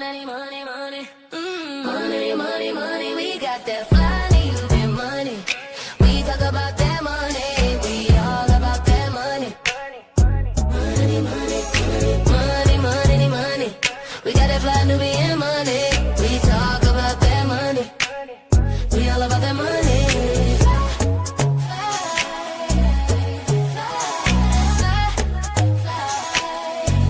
money, money, money. Money, money, money. We got that fly, need that money. We talk about that money. We all about that money. Money, money, money, money, money. We got that fly, Nubian money. We talk about that money. We all about that money.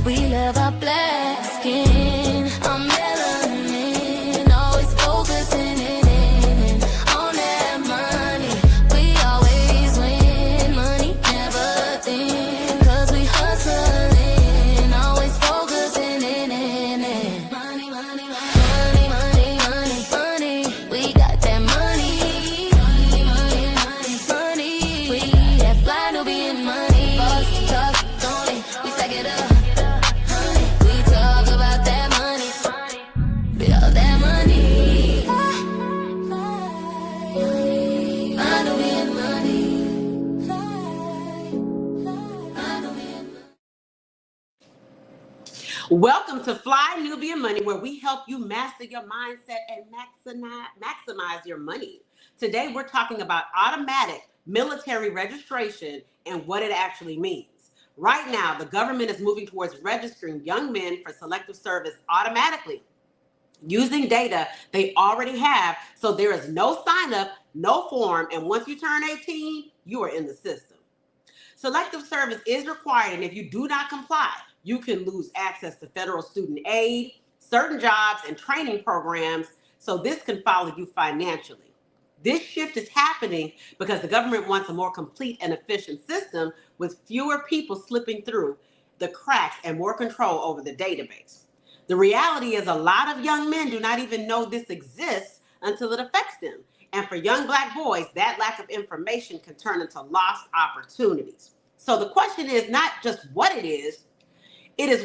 We love our black skin, our melanin, always focusing in on that money. We always win, money never thin, cause we hustling, always focusing in money, money, money, money, money, money. We got that money, money, money, money, money. We that fly Nubian money. Boss talk, don't it? We stack it up. Welcome to Fly Nubian Money, where we help you master your mindset and maximize your money. Today, we're talking about automatic military registration and what it actually means. Right now, the government is moving towards registering young men for selective service automatically, using data they already have, so there is no sign up, no form, and once you turn 18, you are in the system. Selective service is required, and if you do not comply, you can lose access to federal student aid, certain jobs, and training programs, so this can follow you financially. This shift is happening because the government wants a more complete and efficient system with fewer people slipping through the cracks and more control over the database. The reality is a lot of young men do not even know this exists until it affects them. And for young Black boys, that lack of information can turn into lost opportunities. So the question is not just what it is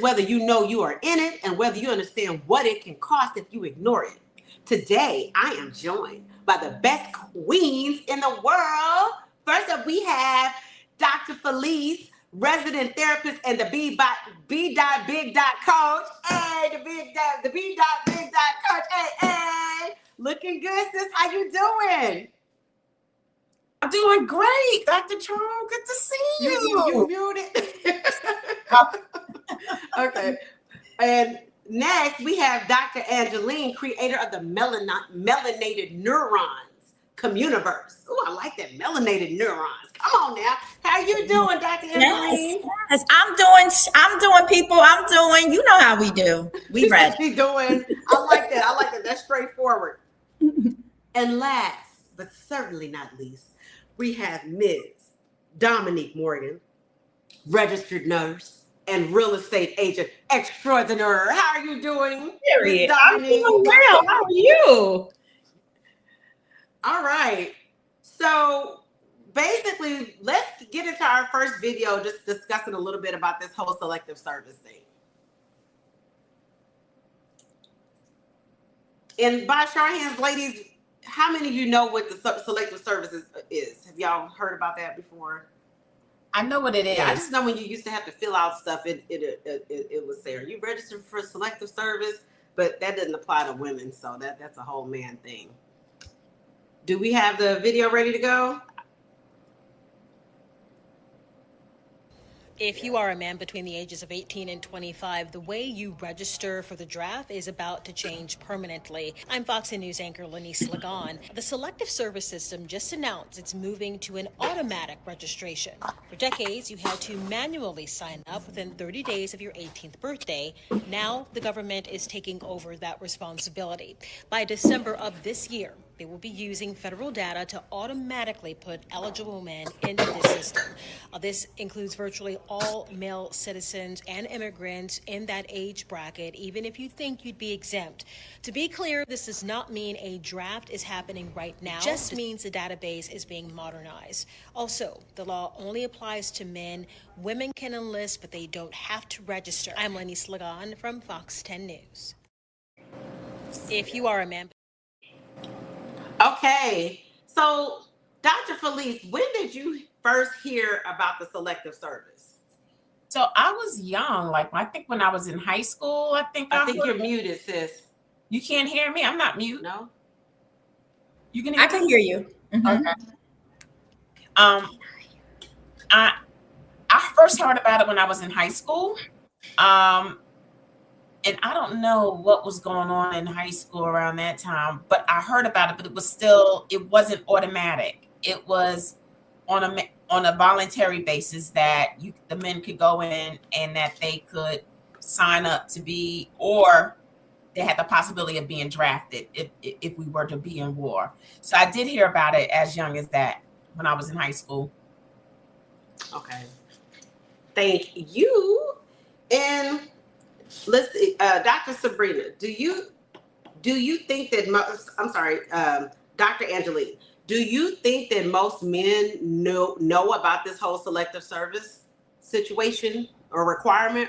whether you know you are in it and whether you understand what it can cost if you ignore it. Today, I am joined by the best queens in the world. First up, we have Dr. Felice, resident therapist and the B. Big coach. Hey, the B. Big coach. Hey. Looking good, sis. How you doing? I'm doing great, Dr. Charles. Good to see you. You muted. Okay. And next, we have Dr. Angeline, creator of the Melanated Neurons, Communiverse. Oh, I like that, Melanated Neurons. Come on now. How you doing, Dr. Angeline? Yes, I'm doing, people. I'm doing, you know how we do. We ready. She's doing. I like that. That's straightforward. And last, but certainly not least, we have Ms. Dominique Morgan, registered nurse and real estate agent extraordinaire. How are you doing? Period. I'm doing well. How are you? All right. So basically, let's get into our first video, just discussing a little bit about this whole selective service thing. And by show of hands, ladies, how many of you know what the selective service is? Have y'all heard about that before? I know what it is. Yeah, I just know when you used to have to fill out stuff, it was there. You registered for selective service, but that doesn't apply to women, so that's a whole man thing. Do we have the video ready to go? If you are a man between the ages of 18 and 25, the way you register for the draft is about to change permanently. I'm Fox News anchor Felice. The Selective Service system just announced it's moving to an automatic registration. For decades, you had to manually sign up within 30 days of your 18th birthday. Now, the government is taking over that responsibility. By December of this year, they will be using federal data to automatically put eligible men into the system. This includes virtually all male citizens and immigrants in that age bracket, even if you think you'd be exempt. To be clear, this does not mean a draft is happening right now. It just means the database is being modernized. Also, the law only applies to men. Women can enlist, but they don't have to register. I'm Felice from Fox 10 News. If you are a man... Okay, so Dr. Felice, when did you first hear about the selective service? So I was young, like I think when I was in high school, I think you're muted, sis. You can't hear me? I'm not mute. No? You can hear I can hear you. Mhm. Okay. I first heard about it when I was in high school. And I don't know what was going on in high school around that time, but I heard about it, but it wasn't automatic. It was on a voluntary basis that the men could go in and that they could sign up to be, or they had the possibility of being drafted if we were to be in war. So I did hear about it as young as that when I was in high school. Okay. Thank you. And let's see, Dr. Sabrina, do you think that I'm sorry, Dr. Angeline, do you think that most men know about this whole selective service situation or requirement?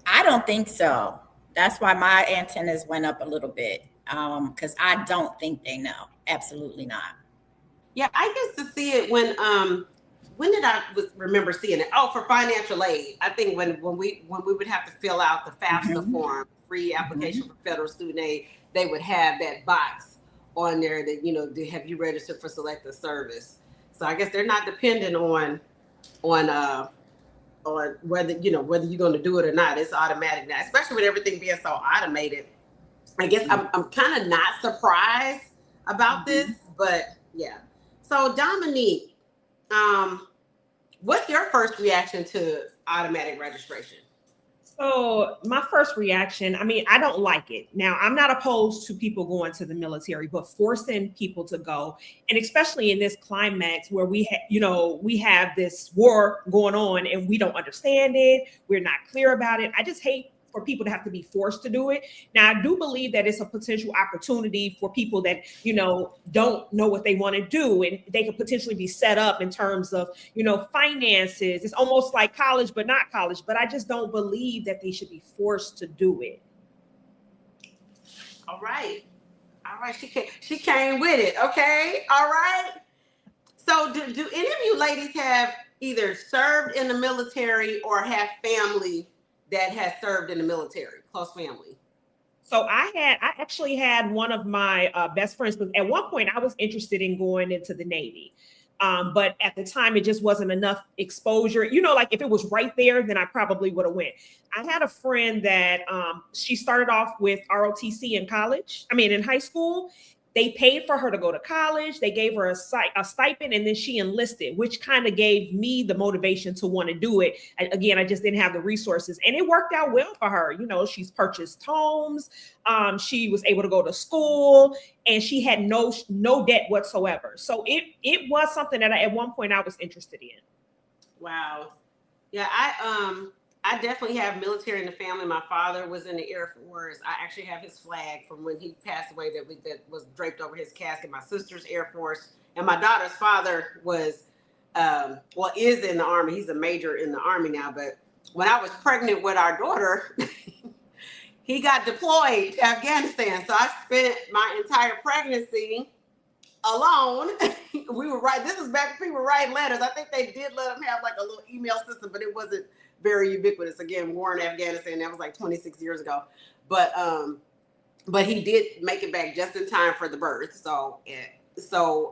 I don't think so. That's why my antennas went up a little bit, because I don't think they know. Absolutely not. Yeah, I used to see it when did I remember seeing it? Oh, for financial aid. I think when we would have to fill out the FAFSA form, free application for federal student aid, they would have that box on there that, have you registered for selective service? So I guess they're not dependent on whether you're going to do it or not. It's automatic now, especially with everything being so automated. I guess I'm kind of not surprised about this, but yeah. So Dominique, what's your first reaction to automatic registration? So my first reaction, I don't like it. Now, I'm not opposed to people going to the military, but forcing people to go, and especially in this climax where we have this war going on and we don't understand it, we're not clear about it. I just hate for people to have to be forced to do it. Now, I do believe that it's a potential opportunity for people that, don't know what they want to do, and they could potentially be set up in terms of, finances. It's almost like college, but not college. But I just don't believe that they should be forced to do it. All right. She came with it. Okay. All right. So do any of you ladies have either served in the military or have family that has served in the military, close family? So I actually had one of my best friends, because at one point I was interested in going into the Navy. But at the time, it just wasn't enough exposure. Like if it was right there, then I probably would have went. I had a friend that she started off with ROTC in high school. They paid for her to go to college. They gave her a stipend, and then she enlisted, which kind of gave me the motivation to want to do it. Again, I just didn't have the resources, and it worked out well for her. She's purchased homes. She was able to go to school, and she had no debt whatsoever. So it was something that at one point I was interested in. Wow. Yeah, I definitely have military in the family. My father was in the Air Force. I actually have his flag from when he passed away that was draped over his casket. My sister's Air Force, and my daughter's father was, is in the Army. He's a major in the Army now. But when I was pregnant with our daughter, he got deployed to Afghanistan. So I spent my entire pregnancy alone. This is back when people were writing letters. I think they did let them have like a little email system, but it wasn't very ubiquitous. Again, war in Afghanistan, that was like 26 years ago. But he did make it back just in time for the birth. So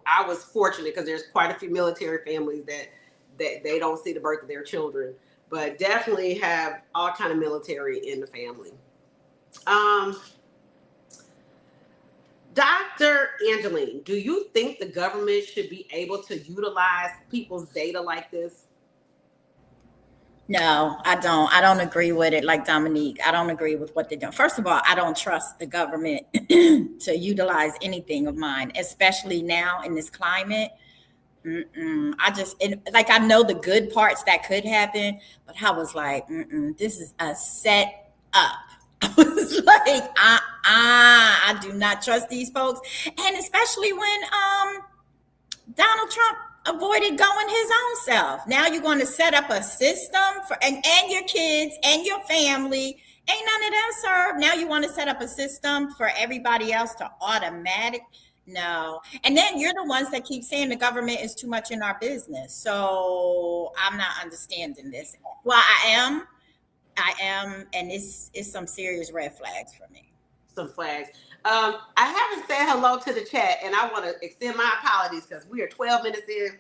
I was fortunate, because there's quite a few military families that they don't see the birth of their children, but definitely have all kind of military in the family. Dr. Angeline, do you think the government should be able to utilize people's data like this? No, I don't. I don't agree with it. Like Dominique, I don't agree with what they're doing. First of all, I don't trust the government to utilize anything of mine, especially now in this climate. I know the good parts that could happen, but I was like, this is a set up. I was like, I do not trust these folks. And especially when Donald Trump avoided going his own self. Now you're going to set up a system for and your kids and your family. Ain't none of them served. Now you want to set up a system for everybody else to automatic. No. And then you're the ones that keep saying the government is too much in our business. So I'm not understanding this. Well, I am, and it's some serious red flags for me. Some flags. I haven't said hello to the chat, and I want to extend my apologies because we are 12 minutes in,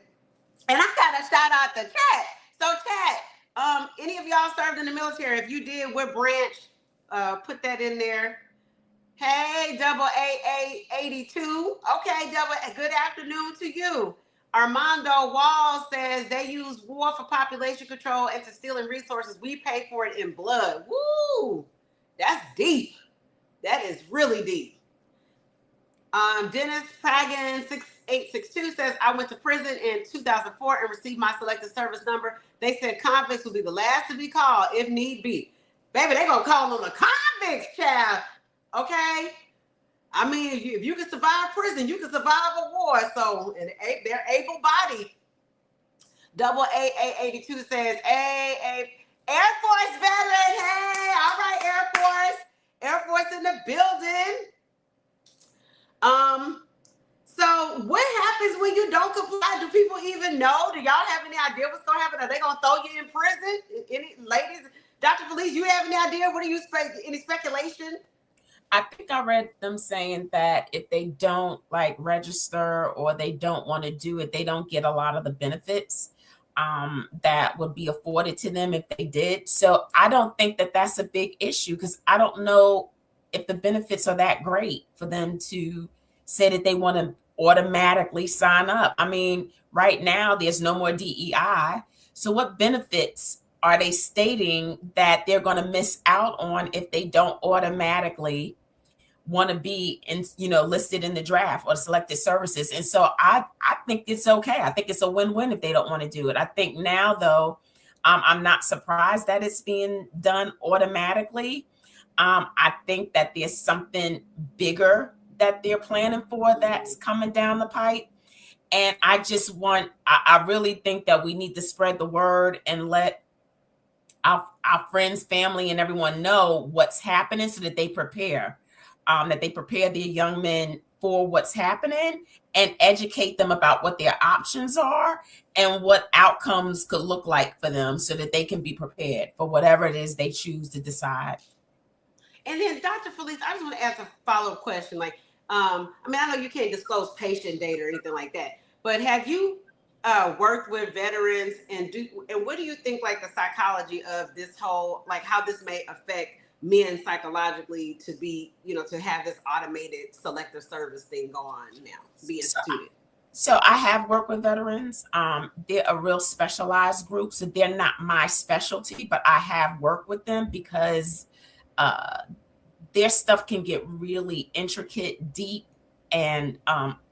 and I gotta shout out the chat. So, chat, any of y'all served in the military? If you did, what branch? Put that in there. Hey, double A 82. Okay, good afternoon to you. Armando Wall says they use war for population control and to stealing resources. We pay for it in blood. Woo! That's deep. That is really deep. Dennis Pragan 6862 says, I went to prison in 2004 and received my selective service number. They said convicts will be the last to be called if need be. Baby, they gonna call them the convicts, child. Okay? I mean, if you can survive prison, you can survive a war. So, and they're able-bodied. Double A 82 says, hey, Air Force veteran, hey, all right, Air Force in the building. So what happens when you don't comply? Do people even know? Do y'all have any idea what's gonna happen? Are they gonna throw you in prison? Any ladies, Dr. Felice, you have any idea? What do you expect? Any speculation? I think I read them saying that if they don't like register or they don't want to do it, they don't get a lot of the benefits that would be afforded to them if they did. So I don't think that that's a big issue because I don't know if the benefits are that great for them to say that they want to automatically sign up. I mean, right now there's no more DEI. So what benefits are they stating that they're going to miss out on if they don't automatically want to be listed in the draft or selected services? And so I think it's okay. I think it's a win-win if they don't want to do it. I think now though, I'm not surprised that it's being done automatically. I think that there's something bigger that they're planning for that's coming down the pipe. And I really think that we need to spread the word and let our friends, family, and everyone know what's happening so that they prepare, their young men for what's happening and educate them about what their options are and what outcomes could look like for them so that they can be prepared for whatever it is they choose to decide. And then Dr. Felice, I just want to ask a follow-up question. Like, I know you can't disclose patient data or anything like that, but have you worked with veterans and what do you think like the psychology of this whole, like how this may affect men psychologically to be, to have this automated selective service thing go on now, be instituted? So I have worked with veterans. They're a real specialized group, so they're not my specialty, but I have worked with them because their stuff can get really intricate, deep, and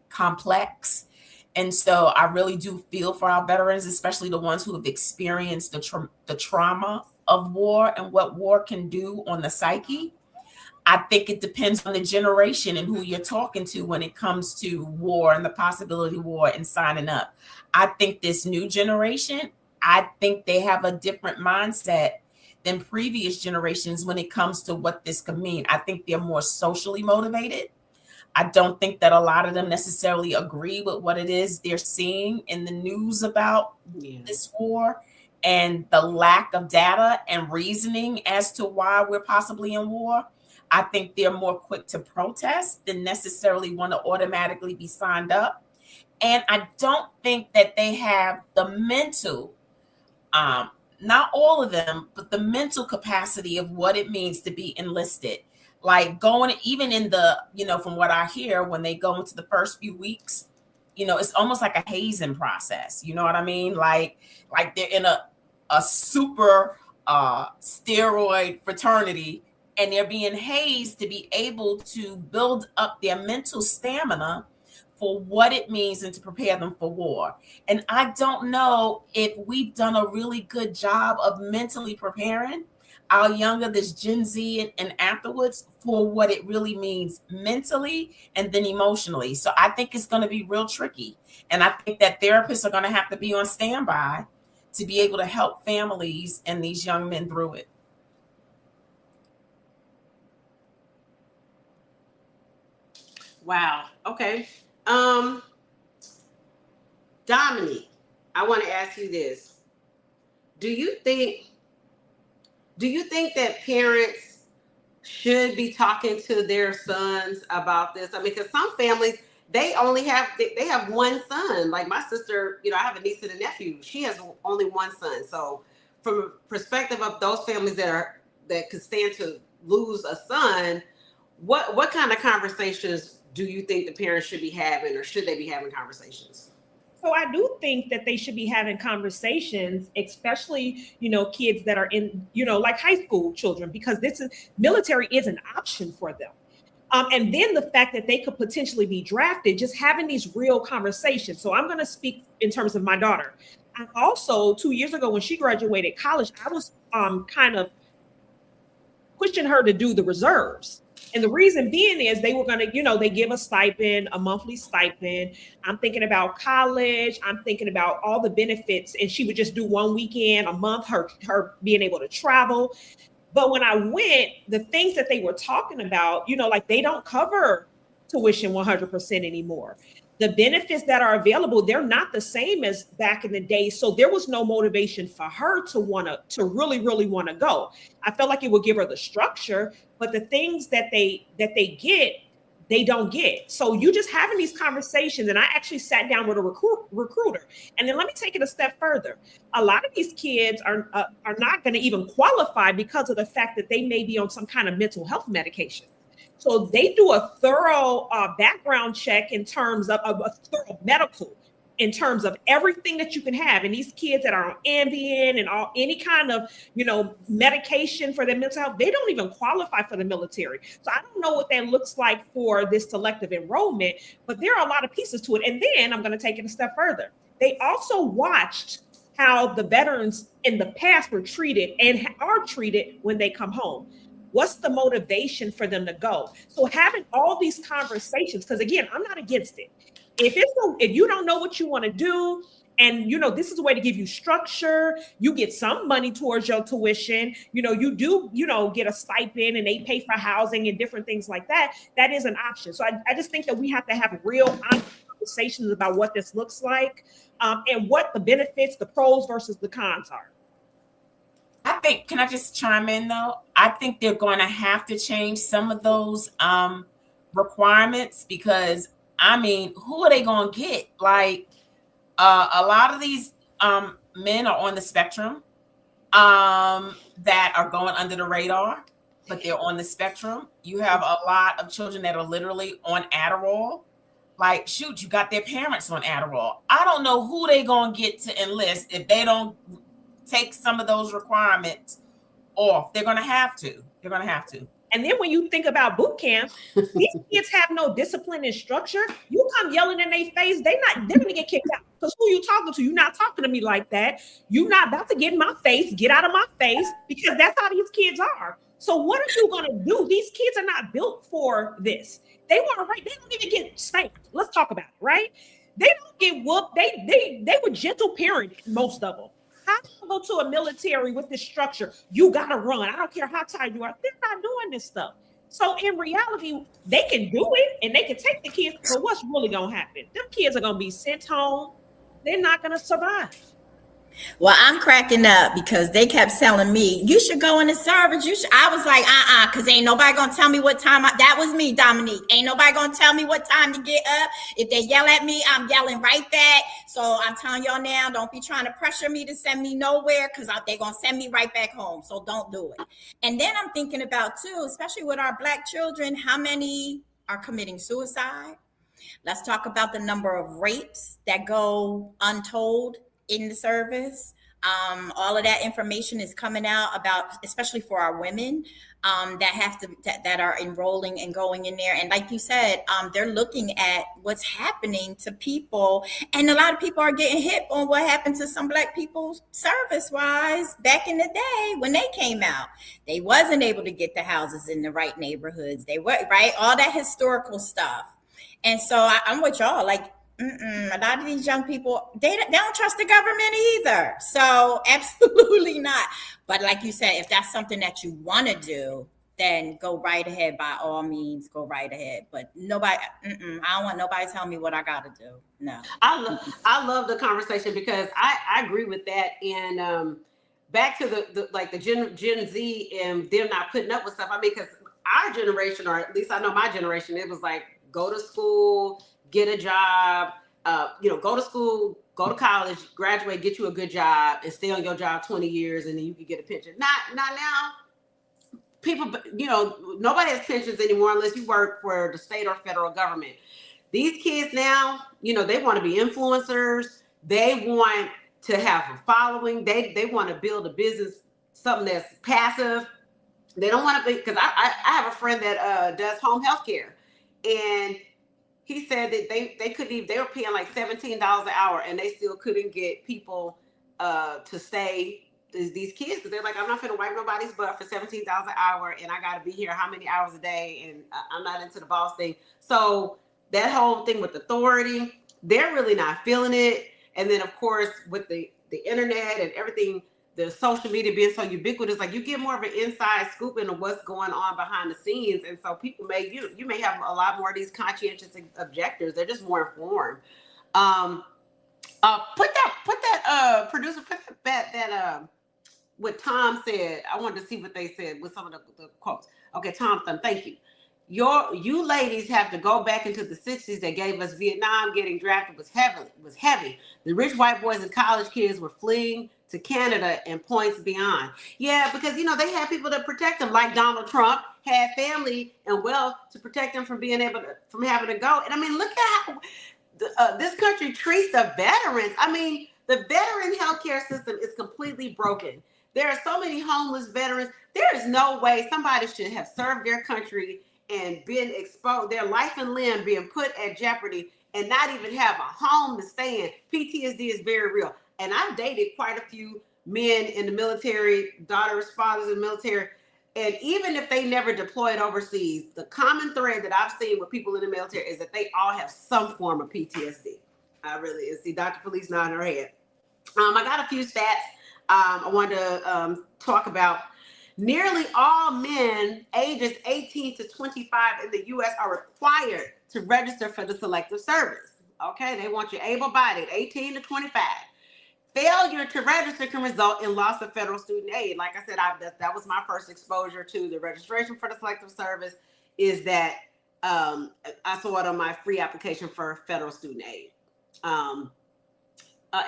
complex. And so I really do feel for our veterans, especially the ones who have experienced the trauma of war and what war can do on the psyche. I think it depends on the generation and who you're talking to when it comes to war and the possibility of war and signing up. I think this new generation, I think they have a different mindset than previous generations when it comes to what this could mean. I think they're more socially motivated. I don't think that a lot of them necessarily agree with what it is they're seeing in the news about this war and the lack of data and reasoning as to why we're possibly in war. I think they're more quick to protest than necessarily want to automatically be signed up. And I don't think that they have the mental, not all of them, but the mental capacity of what it means to be enlisted. Like going, even in the, from what I hear, when they go into the first few weeks, it's almost like a hazing process. You know what I mean? Like they're in a super steroid fraternity and they're being hazed to be able to build up their mental stamina for what it means and to prepare them for war. And I don't know if we've done a really good job of mentally preparing our younger, this Gen Z and afterwards, for what it really means mentally and then emotionally. So I think it's going to be real tricky. And I think that therapists are going to have to be on standby to be able to help families and these young men through it. Wow. Okay. Dominique, I want to ask you this. Do you think that parents should be talking to their sons about this? I mean, because some families, they have one son. Like my sister, I have a niece and a nephew. She has only one son. So from a perspective of those families that could stand to lose a son, what kind of conversations do you think the parents should be having, or should they be having conversations? So I do think that they should be having conversations, especially, kids that are in, like high school children, because military is an option for them. And then the fact that they could potentially be drafted, just having these real conversations. So I'm going to speak in terms of my daughter. I also, 2 years ago when she graduated college, I was kind of pushing her to do the reserves. And the reason being is they were going to, they give a stipend, a monthly stipend. I'm thinking about college. I'm thinking about all the benefits. And she would just do one weekend a month, her being able to travel. But when I went, the things that they were talking about, like they don't cover tuition 100% anymore. The benefits that are available, they're not the same as back in the day. So there was no motivation for her to really, really want to go. I felt like it would give her the structure, but the things that they get, they don't get. So you just having these conversations, and I actually sat down with a recruiter. And then let me take it a step further. A lot of these kids are not going to even qualify because of the fact that they may be on some kind of mental health medication. So they do a thorough background check in terms of a thorough medical, in terms of everything that you can have. And these kids that are on Ambien and any kind of, medication for their mental health, they don't even qualify for the military. So I don't know what that looks like for this selective enrollment, but there are a lot of pieces to it. And then I'm going to take it a step further. They also watched how the veterans in the past were treated and are treated when they come home. What's the motivation for them to go? So having all these conversations, because again, I'm not against it. If you don't know what you want to do, and this is a way to give you structure, you get some money towards your tuition, you do, get a stipend and they pay for housing and different things like that. That is an option. So I just think that we have to have real honest conversations about what this looks like, and what the benefits, the pros versus the cons are. I think, can I just chime in though? I think they're going to have to change some of those requirements, because who are they going to get? Like a lot of these men are on the spectrum that are going under the radar, but they're on the spectrum. You have a lot of children that are literally on Adderall. Like, shoot, you got their parents on Adderall. I don't know who they going to get to enlist if they don't take some of those requirements off. They're going to have to. And then when you think about boot camp, these kids have no discipline and structure. You come yelling in their face, they're going to get kicked out. Because who you talking to? You're not talking to me like that. You're not about to get in my face. Get out of my face, because that's how these kids are. So what are you going to do? These kids are not built for this. They don't even get spanked. Let's talk about it, right? They don't get whooped. They were gentle parented, most of them. How do you go to a military with this structure? You got to run. I don't care how tired you are. They're not doing this stuff. So in reality, they can do it and they can take the kids. But what's really going to happen? Them kids are going to be sent home. They're not going to survive. Well, I'm cracking up because they kept telling me, you should go in the service. I was like, because ain't nobody going to tell me what time. That was me, Dominique. Ain't nobody going to tell me what time to get up. If they yell at me, I'm yelling right back. So I'm telling y'all now, don't be trying to pressure me to send me nowhere, because they're going to send me right back home. So don't do it. And then I'm thinking about, too, especially with our Black children, how many are committing suicide? Let's talk about the number of rapes that go untold in the service. All of that information is coming out about, especially for our women that are enrolling and going in there. And like you said, they're looking at what's happening to people. And a lot of people are getting hit on what happened to some Black people service-wise back in the day when they came out. They wasn't able to get the houses in the right neighborhoods. They were, right? All that historical stuff. And so I'm with y'all, like, a lot of these young people, they don't trust the government either. So absolutely not. But like you said, if that's something that you want to do, then go right ahead. By all means, go right ahead. But nobody, I don't want nobody telling me what I got to do. No. I love the conversation because I agree with that. And back to the Gen Z and them not putting up with stuff. I mean, because our generation, or at least I know my generation, it was like go to school, get a job, go to school, go to college, graduate, get you a good job, and stay on your job 20 years, and then you can get a pension. Not now. People, nobody has pensions anymore unless you work for the state or federal government. These kids now, they want to be influencers. They want to have a following. They want to build a business, something that's passive. They don't want to be, because I have a friend that does home health care, and he said that they couldn't even, they were paying like $17 an hour, and they still couldn't get people to stay, these kids, because they're like, I'm not going to wipe nobody's butt for $17 an hour, and I got to be here how many hours a day, and I'm not into the boss thing. So that whole thing with authority, they're really not feeling it. And then, of course, with the internet and everything, the social media being so ubiquitous, like you get more of an inside scoop into what's going on behind the scenes. And so people you may have a lot more of these conscientious objectors. They're just more informed. Producer, put that what Tom said. I wanted to see what they said with some of the quotes. Okay, Tom, thank you. You ladies have to go back into the 60s that gave us Vietnam. Getting drafted was heavy. The rich white boys and college kids were fleeing to Canada and points beyond. Yeah, because they had people to protect them, like Donald Trump had family and wealth to protect them from from having to go. And I mean, look at how this country treats the veterans. I mean, the veteran healthcare system is completely broken. There are so many homeless veterans. There is no way somebody should have served their country and been exposed, their life and limb being put at jeopardy, and not even have a home to stay in. PTSD is very real. And I've dated quite a few men in the military, daughters, fathers in the military. And even if they never deployed overseas, the common thread that I've seen with people in the military is that they all have some form of PTSD. I really see Dr. Felice nodding her head. I got a few stats I wanted to talk about. Nearly all men ages 18 to 25 in the U.S. are required to register for the Selective Service. Okay, they want you able-bodied, 18 to 25. Failure to register can result in loss of federal student aid. Like I said, that was my first exposure to the registration for the Selective Service, is that I saw it on my free application for federal student aid.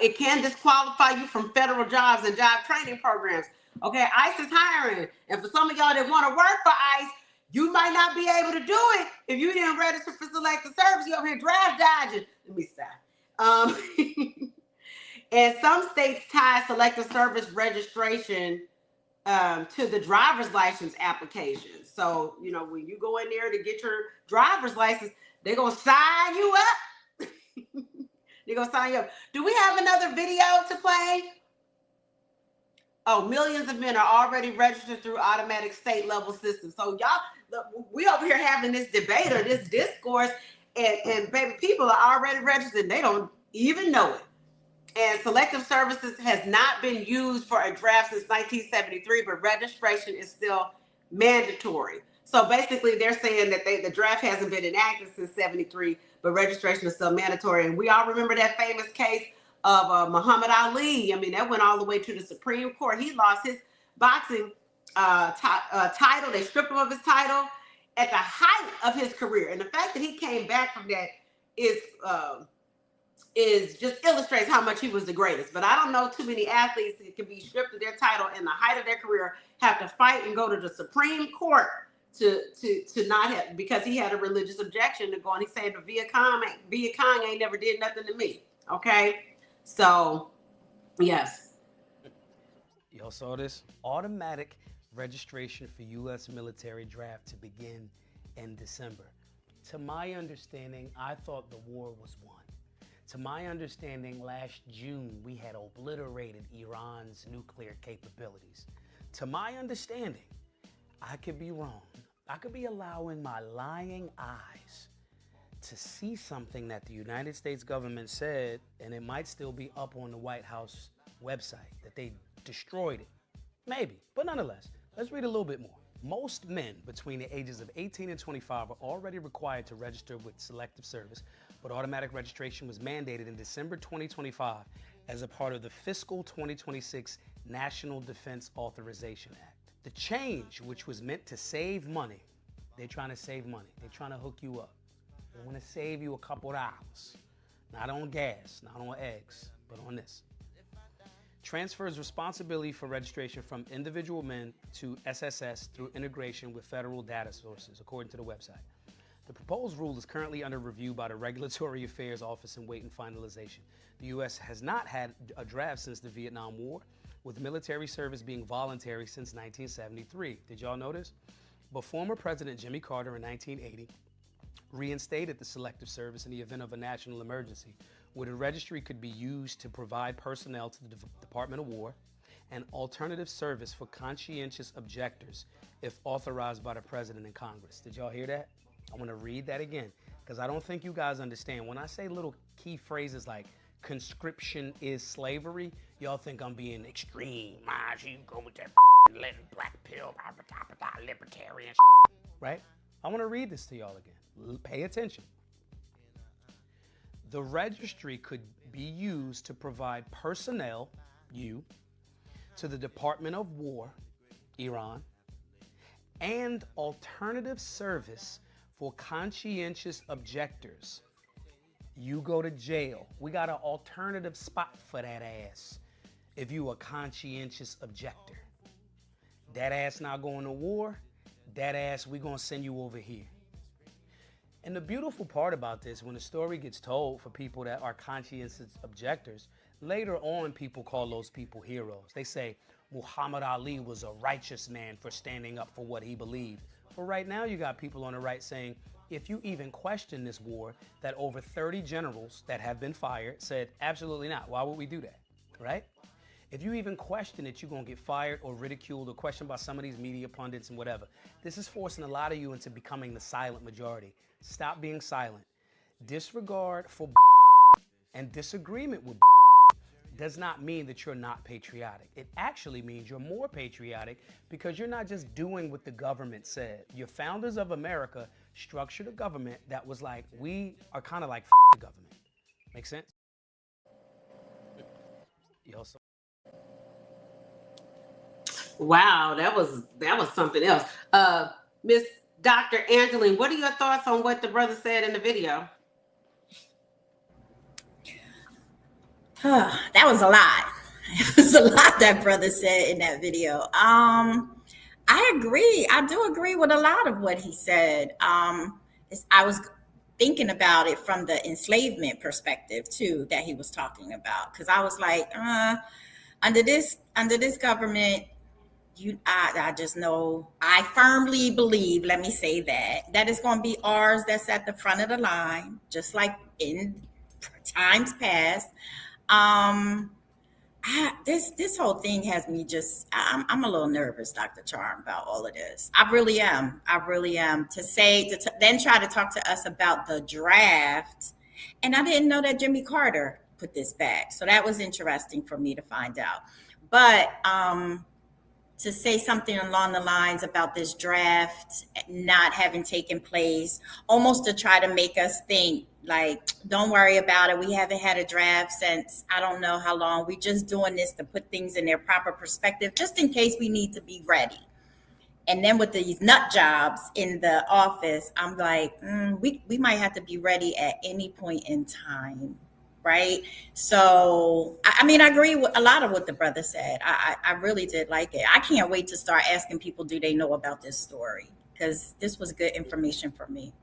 It can disqualify you from federal jobs and job training programs. Okay, ICE is hiring. And for some of y'all that want to work for ICE, you might not be able to do it if you didn't register for Selective Service. You over here draft dodging. Let me stop. And some states tie Selective Service registration to the driver's license application. So, when you go in there to get your driver's license, they're going to sign you up. They're going to sign you up. Do we have another video to play? Oh, millions of men are already registered through automatic state level systems. So y'all, we over here having this debate or this discourse, and baby, people are already registered. They don't even know it. And Selective Services has not been used for a draft since 1973, but registration is still mandatory. So basically, they're saying that the draft hasn't been enacted since 73, but registration is still mandatory. And we all remember that famous case of Muhammad Ali. I mean, that went all the way to the Supreme Court. He lost his boxing title. They stripped him of his title at the height of his career. And the fact that he came back from that is just illustrates how much he was the greatest. But I don't know too many athletes that can be stripped of their title in the height of their career, have to fight and go to the Supreme Court to not have, because he had a religious objection to going. He said the Viet Cong ain't never did nothing to me. Okay. So, yes. Y'all saw this? Automatic registration for U.S. military draft to begin in December. To my understanding, I thought the war was won. To my understanding, last June, we had obliterated Iran's nuclear capabilities. To my understanding, I could be wrong. I could be allowing my lying eyes to see something that the United States government said, and it might still be up on the White House website, that they destroyed it. Maybe, but nonetheless, let's read a little bit more. Most men between the ages of 18 and 25 are already required to register with Selective Service, but automatic registration was mandated in December 2025 as a part of the fiscal 2026 National Defense Authorization Act. The change, which was meant to save money, they're trying to save money. They're trying to hook you up. They want to save you a couple dollars. Not on gas, not on eggs, but on this. Transfers responsibility for registration from individual men to SSS through integration with federal data sources, according to the website. The proposed rule is currently under review by the Regulatory Affairs Office and waiting finalization. The U.S. has not had a draft since the Vietnam War, with military service being voluntary since 1973. Did y'all notice? But former President Jimmy Carter in 1980 reinstated the Selective Service in the event of a national emergency, where the registry could be used to provide personnel to the Department of War and alternative service for conscientious objectors if authorized by the President and Congress. Did y'all hear that? I want to read that again, because I don't think you guys understand. When I say little key phrases like conscription is slavery, y'all think I'm being extreme. You go with that black pill, libertarian, right? I want to read this to y'all again. Pay attention. The registry could be used to provide personnel, to the Department of War, Iran, and alternative service for conscientious objectors. You go to jail. We got an alternative spot for that ass if you a conscientious objector. That ass not going to war, that ass we gonna send you over here. And the beautiful part about this, when the story gets told for people that are conscientious objectors, later on people call those people heroes. They say Muhammad Ali was a righteous man for standing up for what he believed. But right now you got people on the right saying, if you even question this war, that over 30 generals that have been fired said, absolutely not. Why would we do that, right? If you even question it, you're going to get fired or ridiculed or questioned by some of these media pundits and whatever. This is forcing a lot of you into becoming the silent majority. Stop being silent. Disregard for and disagreement with does not mean that you're not patriotic. It actually means you're more patriotic because you're not just doing what the government said. Your founders of America structured a government that was like, we are kind of like the government. Make sense? You also. Wow, that was something else. Miss Dr. Angeline, what are your thoughts on what the brother said in the video? That was a lot. It was a lot that brother said in that video. I agree. I do agree with a lot of what he said. I was thinking about it from the enslavement perspective too, that he was talking about. Because I was like, under this government, I just know, I firmly believe, let me say that it's going to be ours that's at the front of the line, just like in times past. This whole thing has me just, I'm a little nervous, Dr. Charm, about all of this. I really am. To then try to talk to us about the draft. And I didn't know that Jimmy Carter put this back. So that was interesting for me to find out. But to say something along the lines about this draft not having taken place, almost to try to make us think, like, don't worry about it. We haven't had a draft since I don't know how long. We're just doing this to put things in their proper perspective, just in case we need to be ready. And then with these nut jobs in the office, I'm like, we might have to be ready at any point in time, right? So, I mean, I agree with a lot of what the brother said. I really did like it. I can't wait to start asking people, do they know about this story? Because this was good information for me.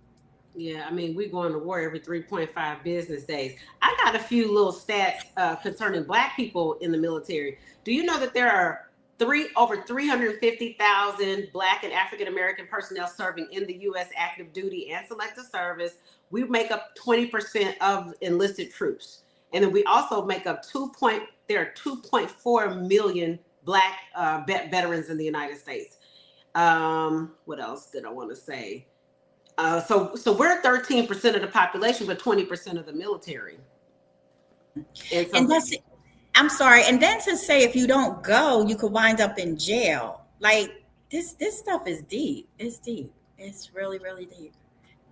Yeah, I mean, we're going to war every 3.5 business days. I got a few little stats concerning Black people in the military. Do you know that there are over 350,000 Black and African American personnel serving in the U.S. active duty and selective service? We make up 20% of enlisted troops. And then we also make up there are 2.4 million Black veterans in the United States. What else did I want to say? So we're 13% of the population, but 20% of the military. And that's it. I'm sorry. And then to say if you don't go, you could wind up in jail. Like, this stuff is deep. It's deep. It's really, really deep.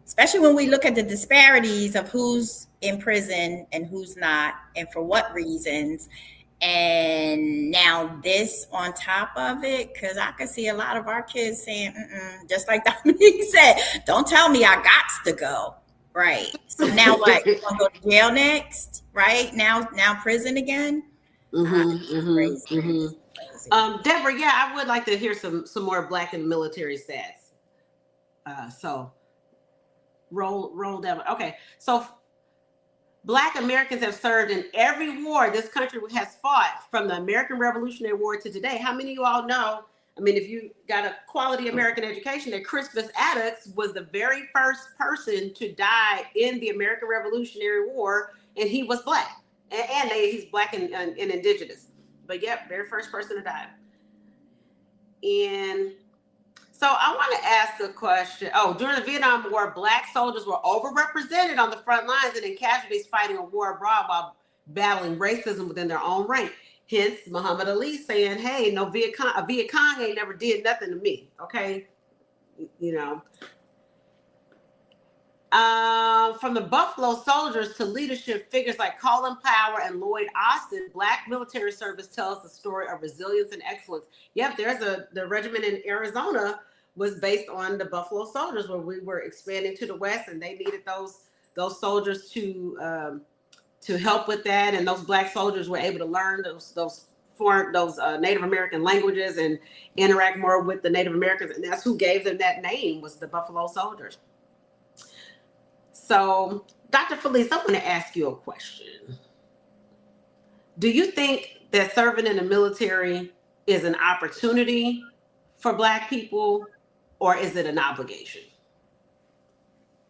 Especially when we look at the disparities of who's in prison and who's not, and for what reasons. And now this on top of it, because I could see a lot of our kids saying, just like Dominique said, don't tell me I got to go. Right. So now what? You want to go to jail next? Right? Now prison again? Crazy. Crazy. Deborah, yeah, I would like to hear some more Black and military stats. So roll down. Okay, so Black Americans have served in every war this country has fought, from the American Revolutionary War to today. How many of you all know? I mean, if you got a quality American education, that Crispus Attucks was the very first person to die in the American Revolutionary War, and he was Black, and he's Black and indigenous. But yep, very first person to die. And so I want to ask a question. Oh, during the Vietnam War, Black soldiers were overrepresented on the front lines and in casualties fighting a war abroad while battling racism within their own rank. Hence, Muhammad Ali saying, hey, no Viet Cong ain't never did nothing to me, okay? You know. From the Buffalo Soldiers to leadership figures like Colin Powell and Lloyd Austin, Black military service tells the story of resilience and excellence. Yep, the regiment in Arizona was based on the Buffalo Soldiers, where we were expanding to the West, and they needed those soldiers to help with that. And those Black soldiers were able to learn those Native American languages and interact more with the Native Americans, and that's who gave them that name, was the Buffalo Soldiers. So, Dr. Felice, I want to ask you a question. Do you think that serving in the military is an opportunity for Black people, or is it an obligation?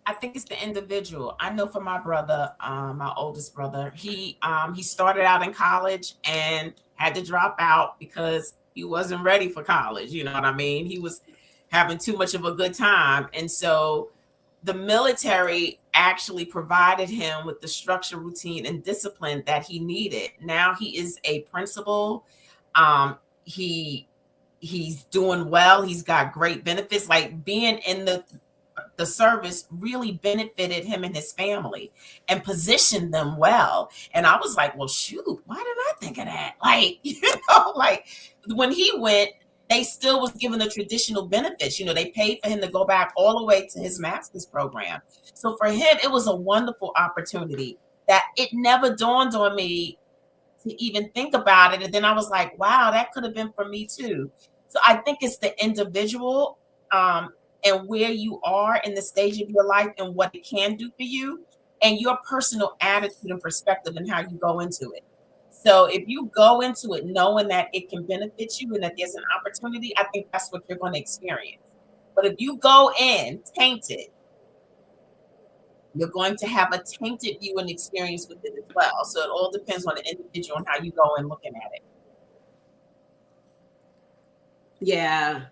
I think it's the individual. I know for my brother, my oldest brother, he started out in college and had to drop out because he wasn't ready for college. You know what I mean? He was having too much of a good time. And so the military actually provided him with the structure, routine, and discipline that he needed. Now he is a principal. He's doing well. He's got great benefits. Like, being in the service really benefited him and his family and positioned them well. And I was like, well, shoot, why didn't I think of that? Like, like when he went, they still was given the traditional benefits. They paid for him to go back all the way to his master's program. So for him, it was a wonderful opportunity that it never dawned on me to even think about it. And then I was like, wow, that could have been for me too. So I think it's the individual and where you are in the stage of your life and what it can do for you, and your personal attitude and perspective and how you go into it. So if you go into it knowing that it can benefit you and that there's an opportunity, I think that's what you're going to experience. But if you go in tainted, you're going to have a tainted view and experience with it as well. So it all depends on the individual and how you go in looking at it. Yeah,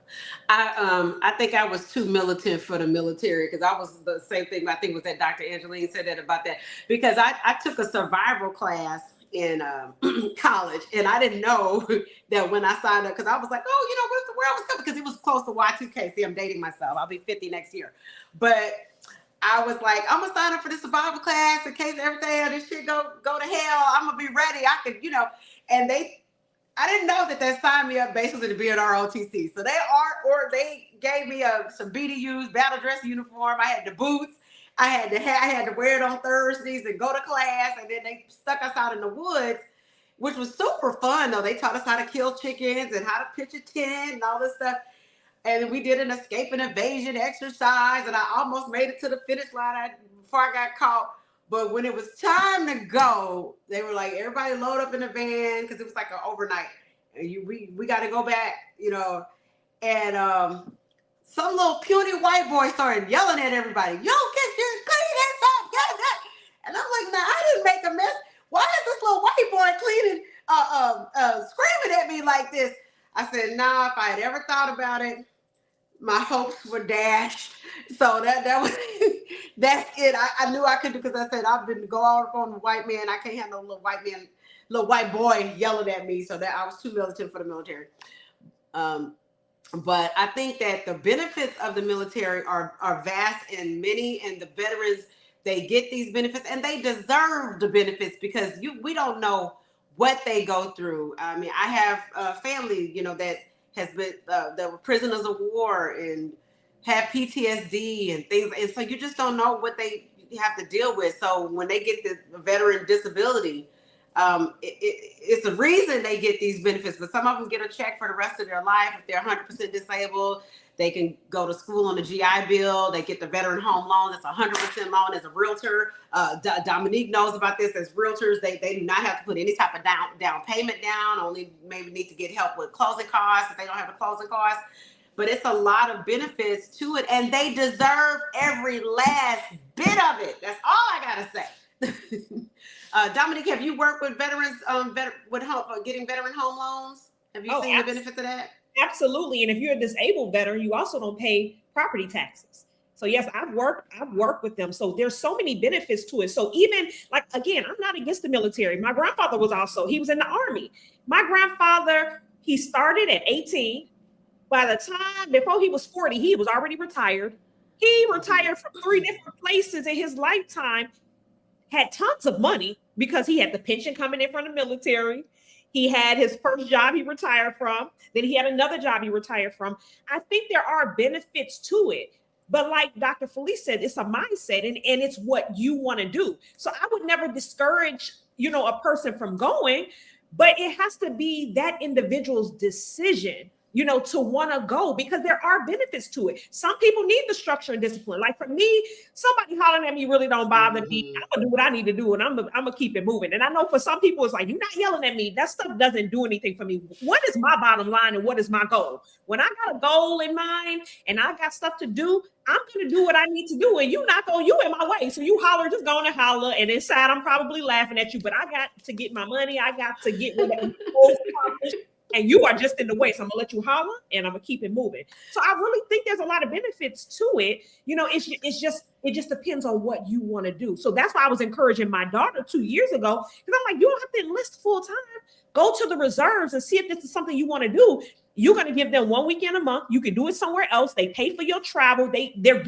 I think I was too militant for the military, because I was the same thing. I think was that Dr. Angeline said that about that, because I took a survival class in college, and I didn't know that when I signed up, because I was like, oh, what's the world was coming, because it was close to Y2K. See, I'm dating myself. I'll be 50 next year, but I was like, I'm gonna sign up for this survival class in case everything this shit go to hell. I'm gonna be ready. I could, and I didn't know that they signed me up basically to be an ROTC. So they gave me some BDUs, battle dress uniform. I had the boots. I had to wear it on Thursdays and go to class. And then they stuck us out in the woods, which was super fun though. They taught us how to kill chickens and how to pitch a tent and all this stuff. And we did an escape and evasion exercise, and I almost made it to the finish line before I got caught. But when it was time to go, they were like, everybody load up in the van, because it was like an overnight. And we got to go back, And some little puny white boy started yelling at everybody, yo, clean this up, get that. And I'm like, nah, I didn't make a mess. Why is this little white boy cleaning, screaming at me like this? I said, nah, if I had ever thought about it, my hopes were dashed. So that was that's it. I knew I could, because I said I've been to go all on the white man. I can't have no little white boy yelling at me. So that I was too militant for the military. But I think that the benefits of the military are vast and many, and the veterans, they get these benefits and they deserve the benefits because we don't know what they go through. I mean, I have a family, that has been that were prisoners of war and have PTSD and things, and so you just don't know what they have to deal with. So when they get the veteran disability, it's a reason they get these benefits, but some of them get a check for the rest of their life. If they're 100% disabled, they can go to school on the GI Bill. They get the veteran home loan. It's 100% loan as a realtor. Dominique knows about this. As realtors, they do not have to put any type of down payment down, only maybe need to get help with closing costs if they don't have a closing cost. But it's a lot of benefits to it, and they deserve every last bit of it. That's all I gotta say. Dominique, have you worked with veterans with help getting veteran home loans? Have you seen the benefits of that? Absolutely. And if you're a disabled veteran, you also don't pay property taxes. So yes, I've worked with them. So there's so many benefits to it. So even like, again, I'm not against the military. My grandfather he was in the Army. My grandfather, he started at 18. By the time before he was 40, he was already retired. He retired from 3 different places in his lifetime, had tons of money because he had the pension coming in from the military. He had his first job he retired from. Then he had another job he retired from. I think there are benefits to it. But like Dr. Felice said, it's a mindset and it's what you want to do. So I would never discourage, a person from going, but it has to be that individual's decision, to want to go, because there are benefits to it. Some people need the structure and discipline. Like for me, somebody hollering at me really don't bother me. I'm gonna do what I need to do, and I'm gonna keep it moving. And I know for some people, it's like, you're not yelling at me. That stuff doesn't do anything for me. What is my bottom line and what is my goal? When I got a goal in mind and I got stuff to do, I'm gonna do what I need to do, and you in my way. So you just gonna holler, and inside I'm probably laughing at you. But I got to get my money. I got to get what I'm accomplished. And you are just in the way. So I'm gonna let you holler and I'm gonna keep it moving. So I really think there's a lot of benefits to it. It just depends on what you want to do. So that's why I was encouraging my daughter 2 years ago, because I'm like, you don't have to enlist full time. Go to the reserves and see if this is something you want to do. You're going to give them 1 weekend a month. You can do it somewhere else. They pay for your travel. They're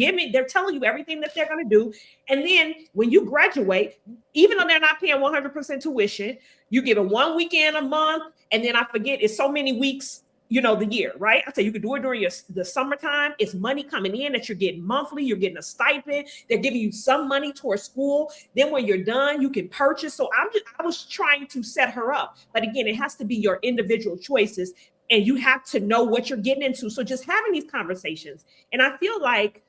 telling you everything that they're going to do. And then when you graduate, even though they're not paying 100% tuition, you give it 1 weekend a month. And then I forget, it's so many weeks, the year, right? I say you can do it during the summertime. It's money coming in that you're getting monthly. You're getting a stipend. They're giving you some money towards school. Then when you're done, you can purchase. So I was trying to set her up. But again, it has to be your individual choices. And you have to know what you're getting into. So just having these conversations. And I feel like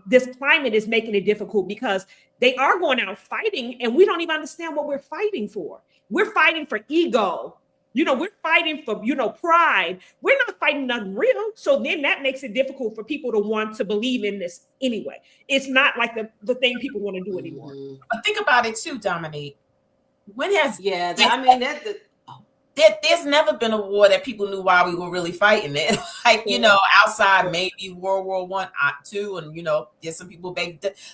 this climate is making it difficult because they are going out fighting and we don't even understand what we're fighting for. We're fighting for ego. We're fighting for, pride. We're not fighting nothing real. So then that makes it difficult for people to want to believe in this anyway. It's not like the thing people want to do anymore. But think about it too, Dominique. There's never been a war that people knew why we were really fighting it. Outside maybe World War I, II, and there's some people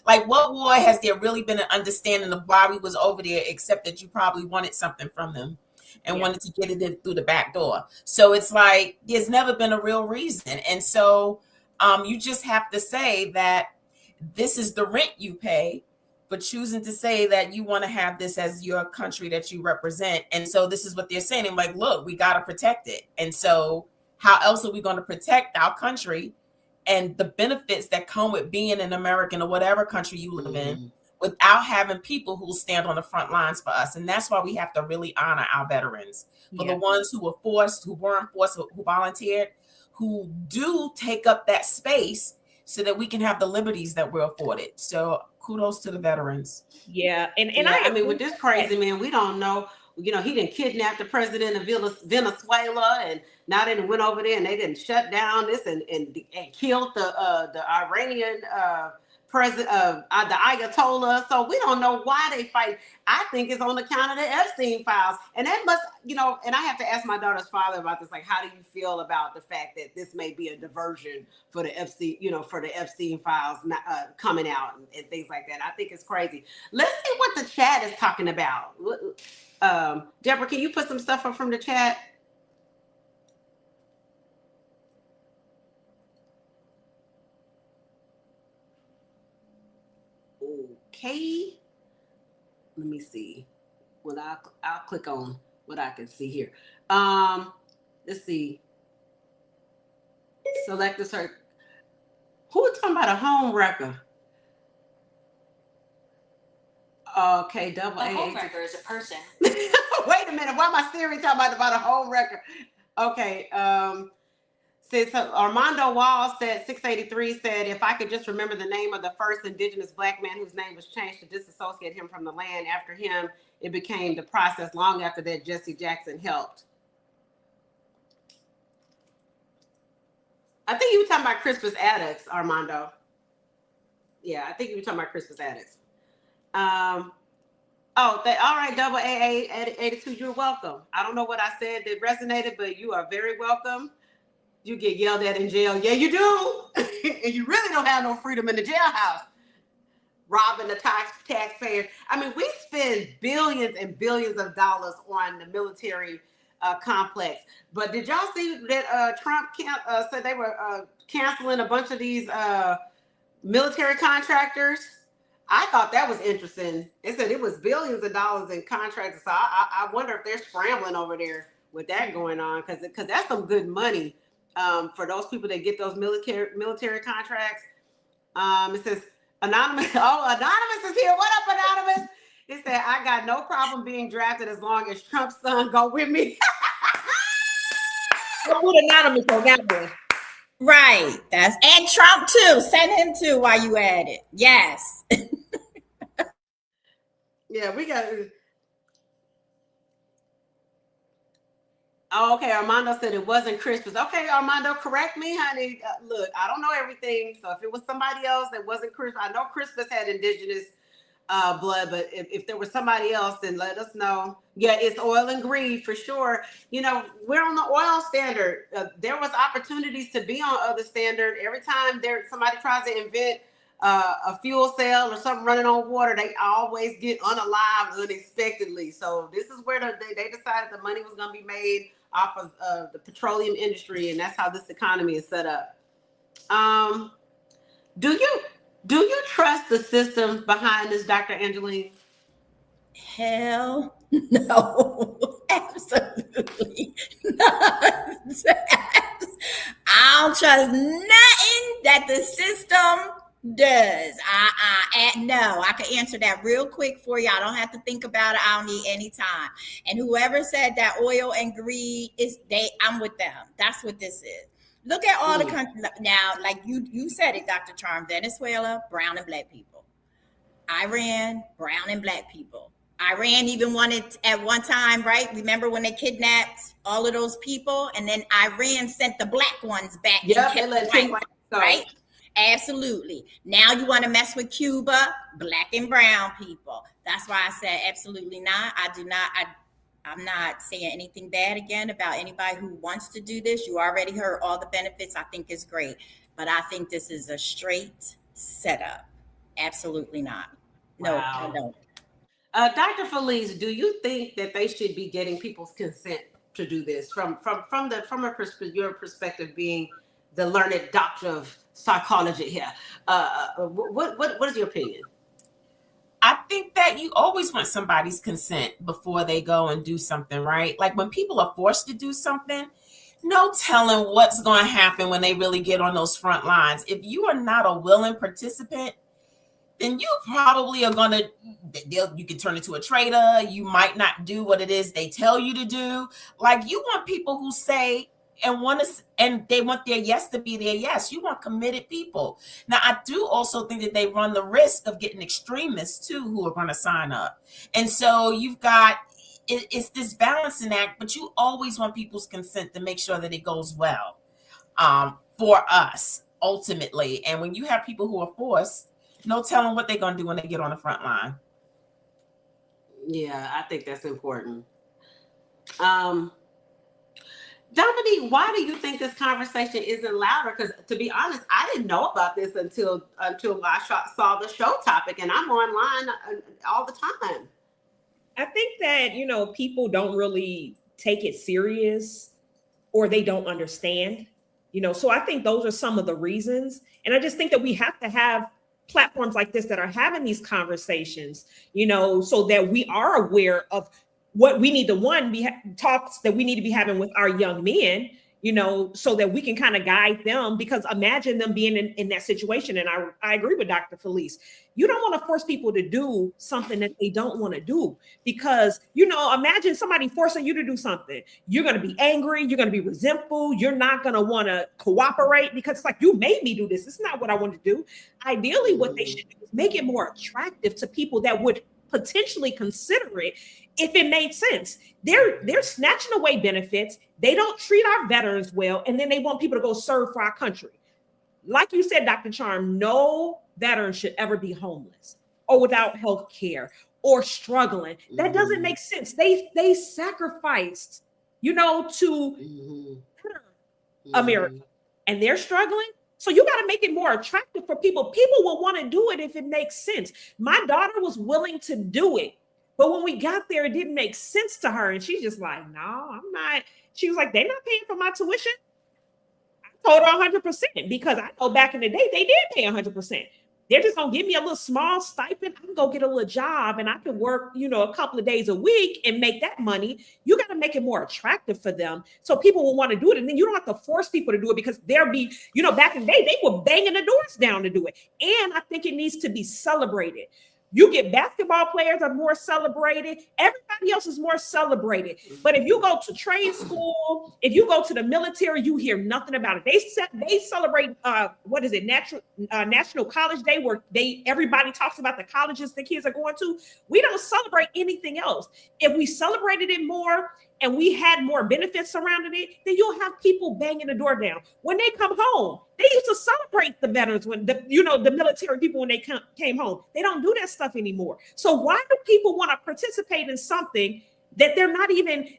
like, what war has there really been an understanding of why we was over there, except that you probably wanted something from them and wanted to get it in through the back door. So it's like there's never been a real reason. And so you just have to say that this is the rent you pay, but choosing to say that you want to have this as your country that you represent. And so this is what they're saying. I'm like, look, we got to protect it. And so how else are we going to protect our country and the benefits that come with being an American or whatever country you live in without having people who will stand on the front lines for us? And that's why we have to really honor our veterans. For the ones who were forced, who weren't forced, who volunteered, who do take up that space so that we can have the liberties that we're afforded. So kudos to the veterans. I mean, with this crazy man, we don't know. He didn't kidnap the president of Venezuela, and now they went over there and they didn't shut down this and killed the Iranian president, the Ayatollah. So we don't know why they fight. I think it's on account of the Epstein files, and that must, and I have to ask my daughter's father about this. Like, how do you feel about the fact that this may be a diversion for the Epstein files coming out and things like that? I think it's crazy. Let's see what the chat is talking about. Deborah, can you put some stuff up from the chat? K. Let me see. Well, I'll click on what I can see here. Let's see. Selective Service. Who was talking about a home wrecker? Okay, double A. A home wrecker is a person. Wait a minute. Why am I Siri talking about a home wrecker? Okay. Since Armando Wall said 683 said, if I could just remember the name of the first indigenous black man whose name was changed to disassociate him from the land. After him, it became the process. Long after that, Jesse Jackson helped. I think you were talking about Crispus Attucks, Armando. Yeah, I think you were talking about Crispus Attucks. All right, double AA 82, you're welcome. I don't know what I said that resonated, but you are very welcome. You get yelled at in jail. Yeah, you do. And you really don't have no freedom in the jailhouse. Robbing the taxpayers. I mean, we spend billions and billions of dollars on the military complex. But did y'all see that Trump said they were canceling a bunch of these military contractors? I thought that was interesting. They said it was billions of dollars in contracts. So I wonder if they're scrambling over there with that going on, because that's some good money for those people that get those military contracts. It says Anonymous. Oh, Anonymous is here. What up, Anonymous? It said, I got no problem being drafted as long as Trump's son go with me. Don't put Anonymous on that one. Right. And Trump too. Send him too while you at it. Yes. Yeah, we got. Oh, okay. Armando said it wasn't Crispus. Okay, Armando, correct me, honey. Look, I don't know everything. So if it was somebody else that wasn't Crispus, I know Crispus had indigenous blood, but if there was somebody else, then let us know. Yeah, it's oil and greed for sure. You know, we're on the oil standard. There was opportunities to be on other standard. Every time somebody tries to invent a fuel cell or something running on water, they always get unalived unexpectedly. So this is where they decided the money was going to be made off of the petroleum industry, and that's how this economy is set up. Do you trust the system behind this, Dr. Angeline? Hell no. Absolutely not. I don't trust nothing that the system does. No, I can answer that real quick for you. I don't have to think about it. I don't need any time. And whoever said that oil and greed I'm with them. That's what this is. Look at all the countries now, like you said it, Dr. Charm. Venezuela, brown and black people. Iran, brown and black people. Iran even wanted at one time, right? Remember when they kidnapped all of those people, and then Iran sent the black ones back. Yep, they let them go. Right? Absolutely. Now you want to mess with Cuba, black and brown people. That's why I said absolutely not. I'm not saying anything bad again about anybody who wants to do this. You already heard all the benefits. I think it's great. But I think this is a straight setup. Absolutely not. No, Wow. I don't. Dr. Felice, do you think that they should be getting people's consent to do this from your perspective, being the learned doctor of psychology here? What is your opinion? I think that you always want somebody's consent before they go and do something, right? Like when people are forced to do something, no telling what's going to happen when they really get on those front lines. If you are not a willing participant, then you probably are going to, you can turn into a traitor. You might not do what it is they tell you to do. Like you want people who say, and they want their yes to be their yes. You want committed people. Now, I do also think that they run the risk of getting extremists too, who are going to sign up. And so you've got, it's this balancing act, but you always want people's consent to make sure that it goes well for us ultimately. And when you have people who are forced, no telling what they're going to do when they get on the front line. Yeah, I think that's important. Dominique, why do you think this conversation isn't louder? Because to be honest, I didn't know about this until I saw the show topic, and I'm online all the time. I think that, people don't really take it serious, or they don't understand, so I think those are some of the reasons. And I just think that we have to have platforms like this that are having these conversations, you know, so that we are aware of what we need to talks that we need to be having with our young men, you know, so that we can kind of guide them, because imagine them being in that situation. And I agree with Dr. Felice. You don't want to force people to do something that they don't want to do, because, you know, imagine somebody forcing you to do something. You're going to be angry. You're going to be resentful. You're not going to want to cooperate, because it's like, you made me do this. It's not what I want to do. Ideally, what they should do is make it more attractive to people that would potentially consider it if it made sense. They're snatching away benefits. They don't treat our veterans well, and then they want people to go serve for our country. Like you said, Dr. Charm, no veteran should ever be homeless or without health care or struggling. That doesn't make sense. They sacrificed, you know, to better America, and they're struggling. So you got to make it more attractive for people. People will want to do it if it makes sense. My daughter was willing to do it, but when we got there, it didn't make sense to her. And she's just like, no, I'm not. She was like, they're not paying for my tuition. I told her 100%, because I know back in the day, they did pay 100%. They're just going to give me a little small stipend. I can go get a little job and I can work, you know, a couple of days a week and make that money. You got to make it more attractive for them so people will want to do it. And then you don't have to force people to do it, because there'll be, you know, back in the day, they were banging the doors down to do it. And I think it needs to be celebrated. You get basketball players are more celebrated. Everybody else is more celebrated. But if you go to trade school, if you go to the military, you hear nothing about it. They celebrate what is it, National College Day, where everybody talks about the colleges the kids are going to. We don't celebrate anything else. If we celebrated it more and we had more benefits surrounding it, then you'll have people banging the door down. When they come home, they used to celebrate the veterans when the military people, when they came home. They don't do that stuff anymore. So why do people want to participate in something that they're not getting?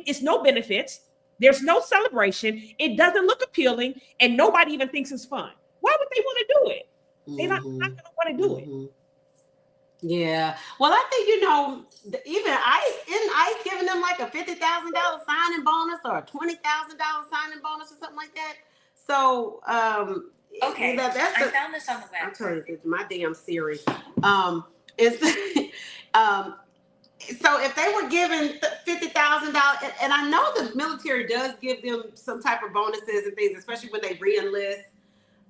It's no benefits. There's no celebration. It doesn't look appealing, and nobody even thinks it's fun. Why would they want to do it? They're not going to want to do it. Yeah. Well, I think, you know, even ICE giving them like a $50,000 signing bonus or a $20,000 signing bonus or something like that. So, okay, that's I found this on the web. I'm turning it to my damn Siri. It's so if they were given $50,000, and I know the military does give them some type of bonuses and things, especially when they re-enlist,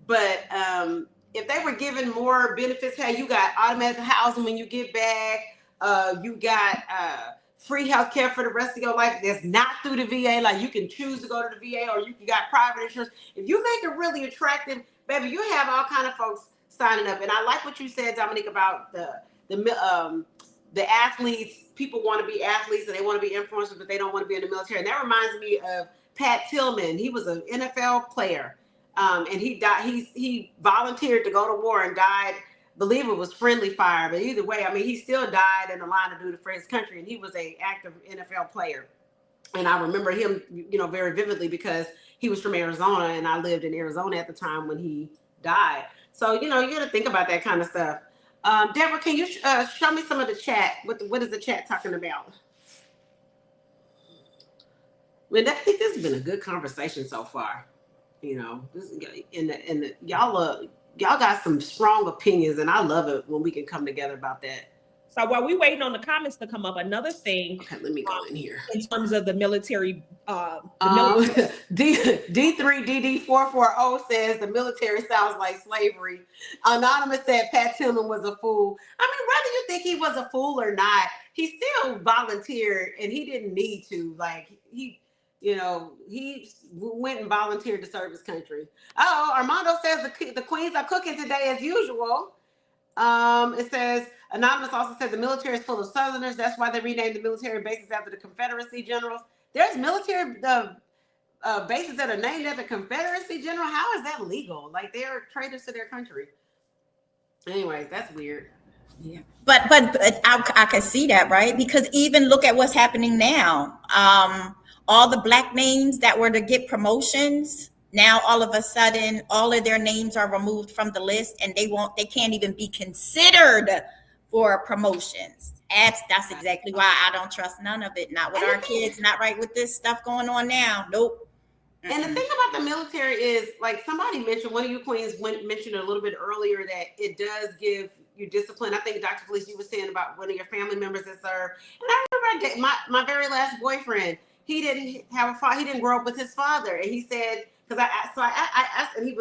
but if they were given more benefits, hey, you got automatic housing when you get back, you got free health care for the rest of your life. That's not through the VA. Like, you can choose to go to the VA, or you can got private insurance. If you make it really attractive, baby, you have all kind of folks signing up. And I like what you said, Dominique, about the athletes. People want to be athletes and they want to be influencers, but they don't want to be in the military. And that reminds me of Pat Tillman. He was an NFL player. And he died. He volunteered to go to war and died. Believe it was friendly fire, but either way, I mean, he still died in the line of duty for his country, and he was an active NFL player. And I remember him, you know, very vividly, because he was from Arizona, and I lived in Arizona at the time when he died. So, you know, you got to think about that kind of stuff. Deborah, can you show me some of the chat? What is the chat talking about? I mean, I think this has been a good conversation so far. You know, this and y'all got some strong opinions, and I love it when we can come together about that. So while we waiting on the comments to come up, another thing. Okay, let me go in here. In terms of the military, D3DD440 says the military sounds like slavery. Anonymous said Pat Tillman was a fool. I mean, whether you think he was a fool or not, he still volunteered, and he didn't need to. Like, he went and volunteered to serve his country. Oh, Armando says the queens are cooking today as usual. It says, Anonymous also said the military is full of Southerners. That's why they renamed the military bases after the Confederacy generals. There's military bases that are named after Confederacy general. How is that legal? Like, they're traitors to their country. Anyways, that's weird. Yeah, but I can see that, right? Because even look at what's happening now. All the black names that were to get promotions, now all of a sudden, all of their names are removed from the list, and they can't even be considered for promotions. That's exactly why I don't trust none of it. Not with our kids, not right with this stuff going on now. Nope. And the thing about the military is, like somebody mentioned, one of you queens mentioned a little bit earlier that it does give you discipline. I think Dr. Felice, you were saying about one of your family members that served. And I remember my very last boyfriend, he didn't have a father. He didn't grow up with his father. And he said, because I asked, and he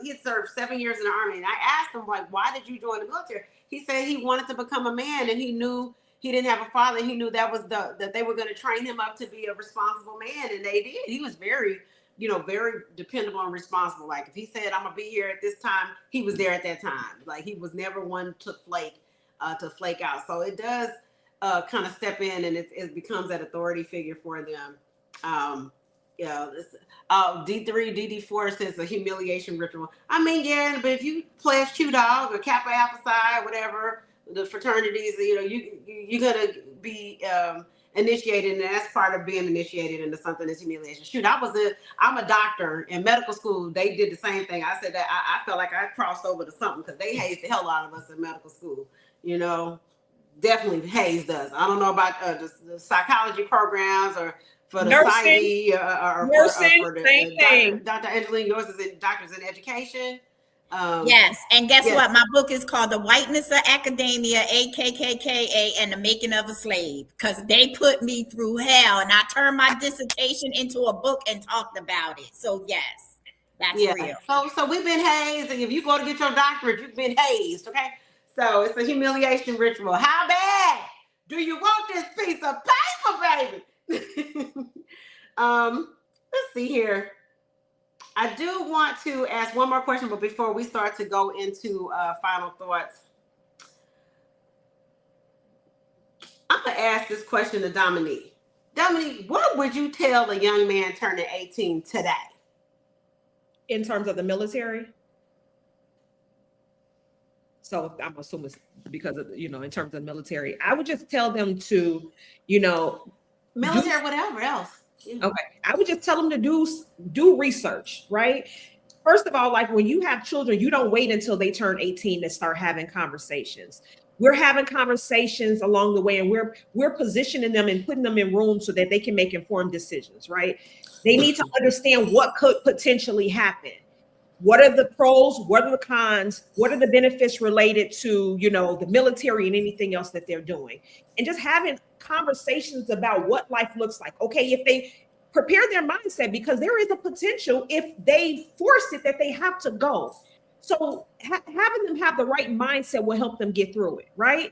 had served 7 years in the Army. And I asked him, like, why did you join the military? He said he wanted to become a man, and he knew he didn't have a father. He knew that was that they were going to train him up to be a responsible man. And they did. He was very very dependable and responsible. Like if he said, I'm gonna be here at this time, he was there at that time. Like he was never one to flake out. So it does kind of step in, and it becomes that authority figure for them. D3, DD4 says a humiliation ritual. I mean, yeah, but if you pledge Q Dog or Kappa Alpha Psi, whatever, the fraternities, you're gonna be initiated, and that's part of being initiated into something that's humiliation. Shoot, I'm a doctor in medical school. They did the same thing. I said that I felt like I crossed over to something because they hazed the hell out of us in medical school. Definitely hazed us. I don't know about the psychology programs or for the nursing, or nursing, for the same thing. Dr. Angeline, yours is in Doctors in Education. Yes, and guess yes. what? My book is called The Whiteness of Academia, AKKKA, and the Making of a Slave, because they put me through hell, and I turned my dissertation into a book and talked about it. So yes, that's real. So we've been hazed, and if you go to get your doctorate, you've been hazed, okay? So it's a humiliation ritual. How bad do you want this piece of paper, baby? Let's see here. I do want to ask one more question, but before we start to go into final thoughts, I'm going to ask this question to Dominique. Dominique, what would you tell a young man turning 18 today? In terms of the military? So I'm assuming because of, in terms of the military, I would just tell them to, military, whatever else. Yeah. Okay. I would just tell them to do research, right? First of all, like when you have children, you don't wait until they turn 18 to start having conversations. We're having conversations along the way, and we're positioning them and putting them in rooms so that they can make informed decisions, right? They need to understand what could potentially happen. What are the pros? What are the cons? What are the benefits related to, the military and anything else that they're doing? And just having conversations about what life looks like. Okay, if they prepare their mindset, because there is a potential if they force it that they have to go. So having them have the right mindset will help them get through it, right?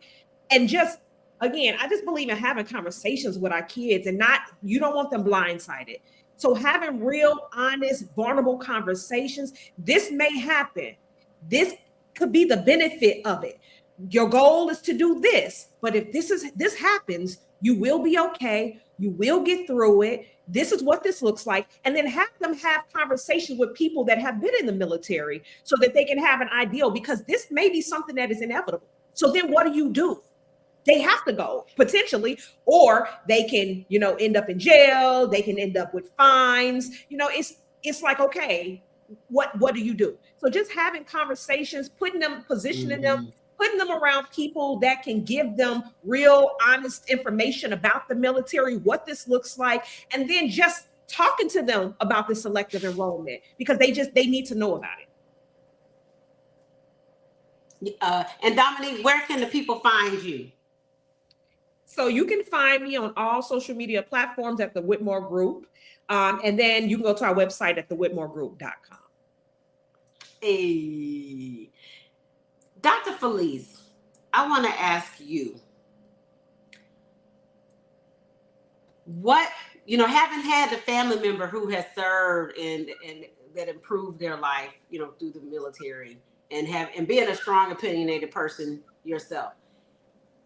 And just, again, I just believe in having conversations with our kids and you don't want them blindsided. So having real, honest, vulnerable conversations, this may happen. This could be the benefit of it. Your goal is to do this, but if this happens, you will be okay. You will get through it. This is what this looks like. And then have them have conversations with people that have been in the military so that they can have an ideal, because this may be something that is inevitable. So then what do? They have to go potentially, or they can, end up in jail. They can end up with fines. It's like, okay, what do you do? So just having conversations, positioning them, putting them around people that can give them real, honest information about the military, what this looks like, and then just talking to them about the selective enrollment, because they need to know about it. And Dominique, where can the people find you? So you can find me on all social media platforms at the Whitmore Group. And then you can go to our website at thewhitmoregroup.com. Hey, Dr. Felice, I want to ask you, what, having had a family member who has served and that improved their life, through the military, and being a strong, opinionated person yourself,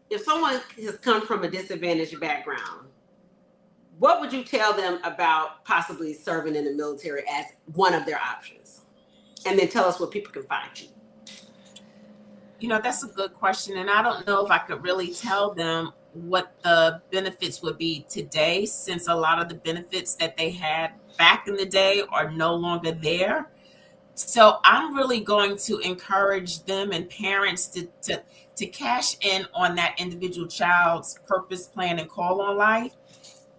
if someone has come from a disadvantaged background, what would you tell them about possibly serving in the military as one of their options? And then tell us where people can find you. That's a good question. And I don't know if I could really tell them what the benefits would be today, since a lot of the benefits that they had back in the day are no longer there. So I'm really going to encourage them and parents to cash in on that individual child's purpose, plan, and call on life,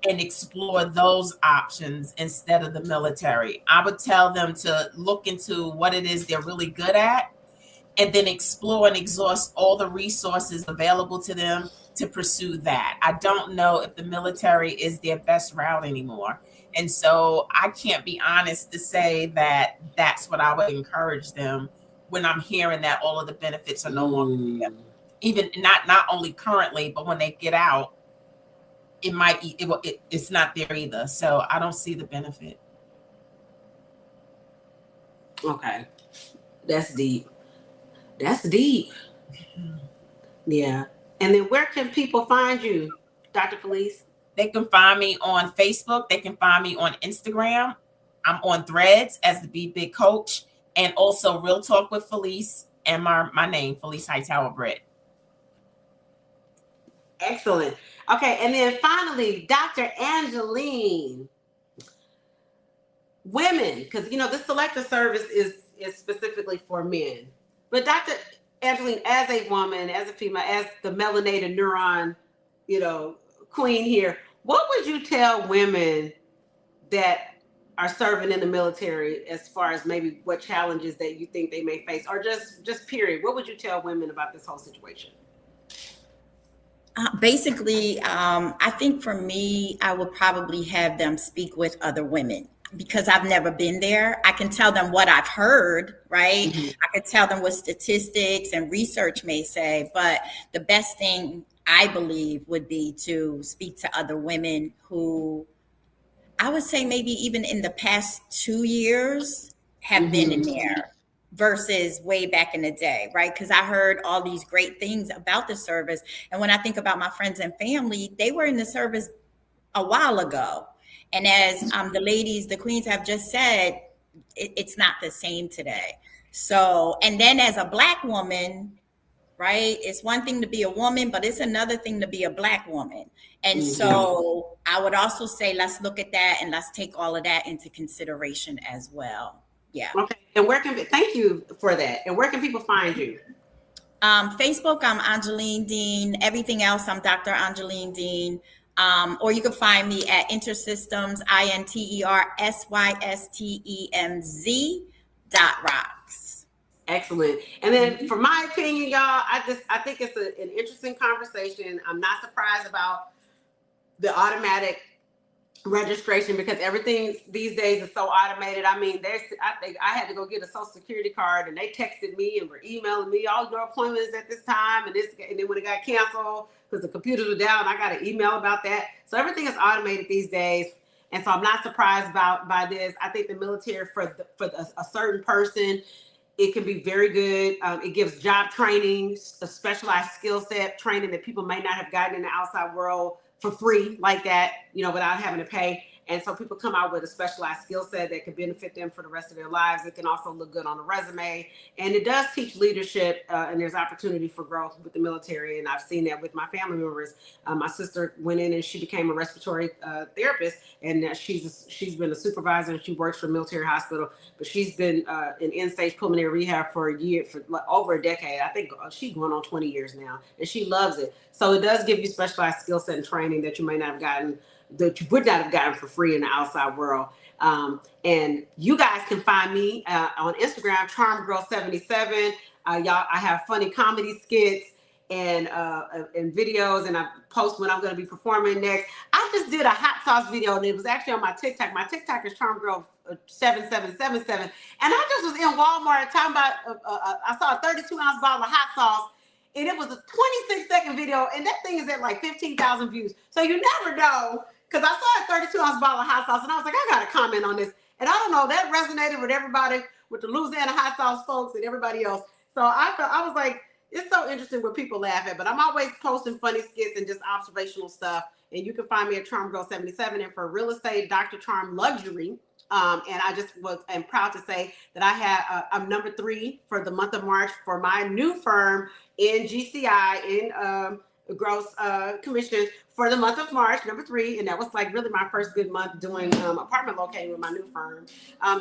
and explore those options instead of the military. I would tell them to look into what it is they're really good at, and then explore and exhaust all the resources available to them to pursue that. I don't know if the military is their best route anymore. And so I can't be honest to say that that's what I would encourage them when I'm hearing that all of the benefits are no longer there. Even not only currently, but when they get out, it's not there either. So I don't see the benefit. Okay. That's deep. That's deep. Yeah. And then where can people find you, Dr. Felice? They can find me on Facebook. They can find me on Instagram. I'm on Threads as the Be Big Coach, and also Real Talk with Felice, and my name, Felice Hightower Britt. Excellent. Okay, and then finally, Dr. Angeline. Women, because this selective service is specifically for men. But Dr. Angeline, as a woman, as a female, as the melanated neuron, queen here, what would you tell women that are serving in the military as far as maybe what challenges that you think they may face, or just period? What would you tell women about this whole situation? Basically, I think for me, I would probably have them speak with other women because I've never been there. I can tell them what I've heard, right? Mm-hmm. I could tell them what statistics and research may say, but the best thing I believe would be to speak to other women who I would say maybe even in the past 2 years have been in there versus way back in the day, right? Because I heard all these great things about the service. And when I think about my friends and family, they were in the service a while ago. And as the queens have just said, it's not the same today. So, and then as a Black woman, right, it's one thing to be a woman, but it's another thing to be a Black woman. And so I would also say, let's look at that and let's take all of that into consideration as well. Yeah. Okay. And thank you for that. And where can people find you? Facebook, I'm Angeline Dean. Everything else, I'm Dr. Angeline Dean. Or you can find me at Intersystems, INTERSYSTEMZ.rocks. Excellent. And then for my opinion, y'all, I think it's an interesting conversation. I'm not surprised about the automatic registration because everything these days is so automated. I mean, I think I had to go get a social security card and they texted me and were emailing me, all your appointments at this time and then when it got canceled because the computers were down, I got an email about that. So everything is automated these days. And so I'm not surprised by this. I think the military for a certain person, it can be very good. It gives job training, a specialized skill set training that people may not have gotten in the outside world for free like that, without having to pay. And so people come out with a specialized skill set that can benefit them for the rest of their lives. It can also look good on a resume. And it does teach leadership and there's opportunity for growth with the military. And I've seen that with my family members. My sister went in and she became a respiratory therapist. And she's been a supervisor and she works for a military hospital. But she's been in end-stage pulmonary rehab for over a decade. I think she's going on 20 years now. And she loves it. So it does give you specialized skill set and training that you may not have gotten, that you would not have gotten for free in the outside world. And you guys can find me on Instagram, CharmGirl77. Y'all, I have funny comedy skits and videos, and I post when I'm going to be performing next. I just did a hot sauce video, and it was actually on my TikTok. My TikTok is CharmGirl7777. And I just was in Walmart talking about, I saw a 32-ounce bottle of hot sauce, and it was a 26-second video, and that thing is at like 15,000 views. So you never know, because I saw a 32-ounce bottle of hot sauce, and I was like, I got to comment on this. And I don't know, that resonated with everybody, with the Louisiana hot sauce folks and everybody else. So I was like, it's so interesting what people laugh at, but I'm always posting funny skits and just observational stuff. And you can find me at CharmGirl77, and for real estate, Dr. Charm Luxury. And I just am proud to say that I'm number 3 for the month of March for my new firm in GCI in gross commissions for the month of March, number 3. And that was like really my first good month doing apartment locating with my new firm.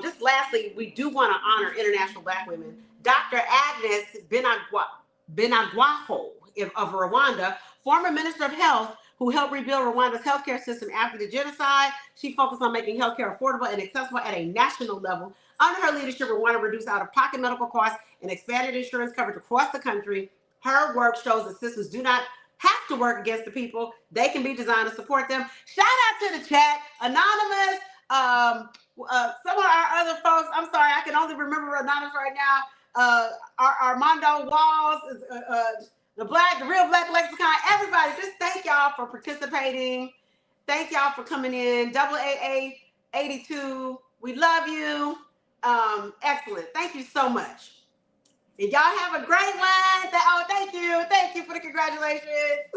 Just lastly, we do want to honor international Black women. Dr. Agnes Benagwaho of Rwanda, former Minister of Health, who helped rebuild Rwanda's healthcare system after the genocide. She focused on making healthcare affordable and accessible at a national level. Under her leadership, Rwanda reduced out-of-pocket medical costs and expanded insurance coverage across the country. Her work shows that systems do not have to work against the people. They can be designed to support them. Shout out to the chat, Anonymous, some of our other folks. I'm sorry, I can only remember Anonymous right now. Armando Walls, the Real Black Lexicon. Everybody, just thank y'all for participating. Thank y'all for coming in. Double AA 82. We love you. Excellent. Thank you so much. And y'all have a great one. Thank you. Thank you for the congratulations.